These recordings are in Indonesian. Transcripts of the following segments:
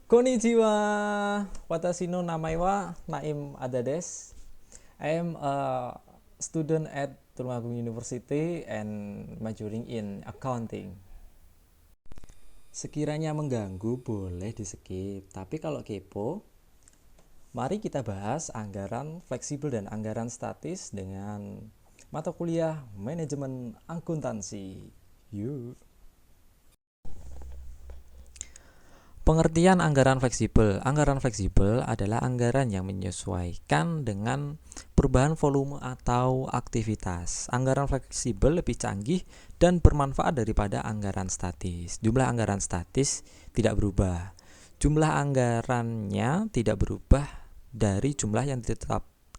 Konnichiwa, watashi no namae wa Naim Adades. I am a student at Tulungagung University and majoring in accounting. Sekiranya mengganggu boleh di skip, tapi kalau kepo, mari kita bahas anggaran fleksibel dan anggaran statis dengan mata kuliah manajemen akuntansi. Yuk. Pengertian anggaran fleksibel. Anggaran fleksibel adalah anggaran yang menyesuaikan dengan perubahan volume atau aktivitas. Anggaran fleksibel lebih canggih dan bermanfaat daripada anggaran statis. Jumlah anggaran statis tidak berubah. Jumlah anggarannya tidak berubah dari jumlah yang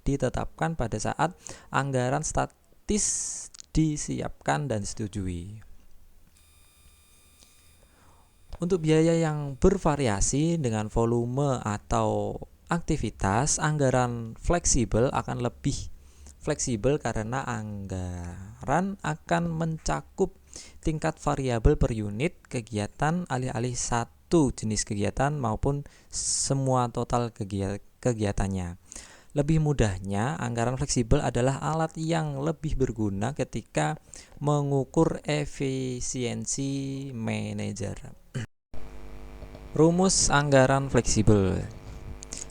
ditetapkan pada saat anggaran statis disiapkan dan disetujui. Untuk biaya yang bervariasi dengan volume atau aktivitas, anggaran fleksibel akan lebih fleksibel karena anggaran akan mencakup tingkat variabel per unit kegiatan alih-alih satu jenis kegiatan maupun semua total kegiatannya. Lebih mudahnya, anggaran fleksibel adalah alat yang lebih berguna ketika mengukur efisiensi manajer. Rumus anggaran fleksibel.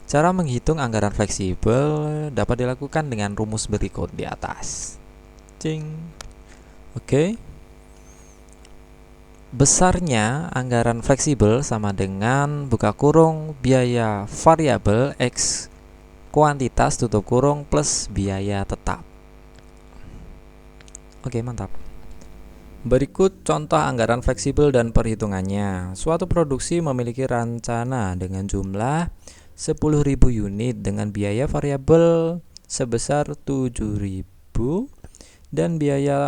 Cara menghitung anggaran fleksibel dapat dilakukan dengan rumus berikut di atas. Oke. Besarnya anggaran fleksibel sama dengan buka kurung biaya variabel X kuantitas tutup kurung plus biaya tetap. Oke, mantap. Berikut contoh anggaran fleksibel dan perhitungannya. Suatu produksi memiliki rencana dengan jumlah 10.000 unit dengan biaya variabel sebesar 7.000 dan biaya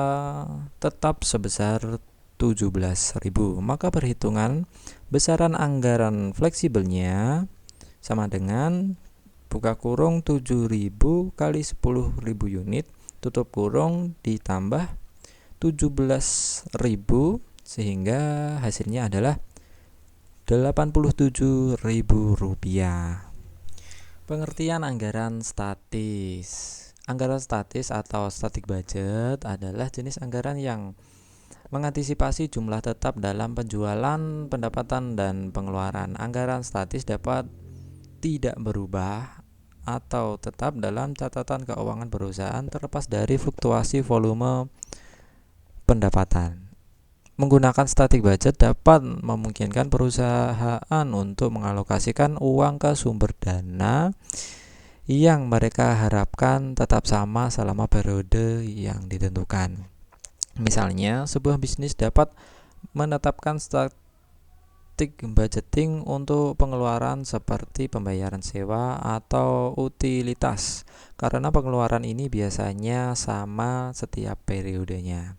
tetap sebesar 17.000. Maka perhitungan besaran anggaran fleksibelnya sama dengan buka kurung 7.000 kali 10.000 unit tutup kurung ditambah 17.000 sehingga hasilnya adalah Rp87.000. Pengertian anggaran statis. Anggaran statis atau static budget adalah jenis anggaran yang mengantisipasi jumlah tetap dalam penjualan, pendapatan, dan pengeluaran. Anggaran statis dapat tidak berubah atau tetap dalam catatan keuangan perusahaan terlepas dari fluktuasi volume pendapatan. Menggunakan static budget dapat memungkinkan perusahaan untuk mengalokasikan uang ke sumber dana yang mereka harapkan tetap sama selama periode yang ditentukan. Misalnya, sebuah bisnis dapat menetapkan static budgeting untuk pengeluaran seperti pembayaran sewa atau utilitas, karena pengeluaran ini biasanya sama setiap periodenya.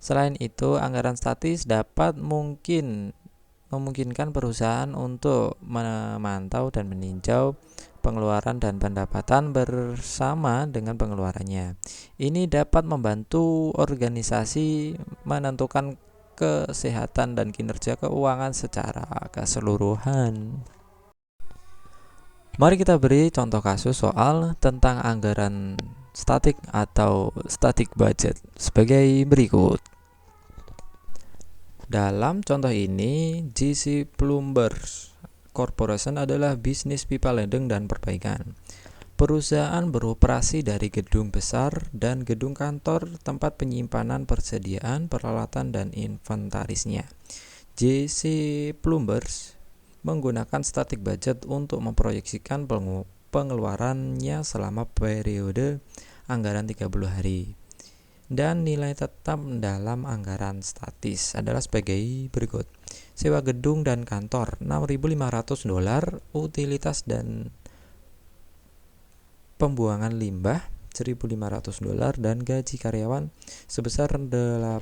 Selain itu, anggaran statis dapat memungkinkan perusahaan untuk memantau dan meninjau pengeluaran dan pendapatan bersama dengan pengeluarannya. Ini dapat membantu organisasi menentukan kesehatan dan kinerja keuangan secara keseluruhan. Mari kita beri contoh kasus soal tentang anggaran statik atau static budget sebagai berikut. Dalam contoh ini, GC Plumbers Corporation adalah bisnis pipa ledeng dan perbaikan. Perusahaan beroperasi dari gedung besar dan gedung kantor, tempat penyimpanan persediaan, peralatan, dan inventarisnya. GC Plumbers menggunakan static budget untuk memproyeksikan pengeluarannya selama periode anggaran 30 hari. Dan nilai tetap dalam anggaran statis adalah sebagai berikut. Sewa gedung dan kantor $6.500, utilitas dan pembuangan limbah $1.500, dan gaji karyawan sebesar $18.000.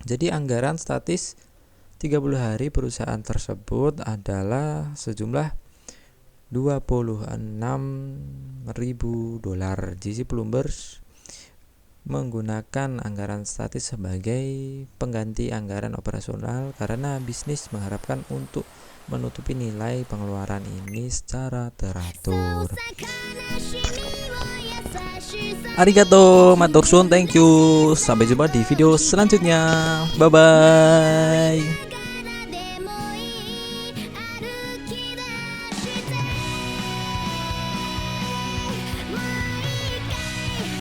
Jadi anggaran statis 30 hari perusahaan tersebut adalah sejumlah $26.000. GC Plumbers menggunakan anggaran statis sebagai pengganti anggaran operasional karena bisnis mengharapkan untuk menutupi nilai pengeluaran ini secara teratur. Arigato, matur suwun, thank you. Sampai jumpa di video selanjutnya. Bye bye.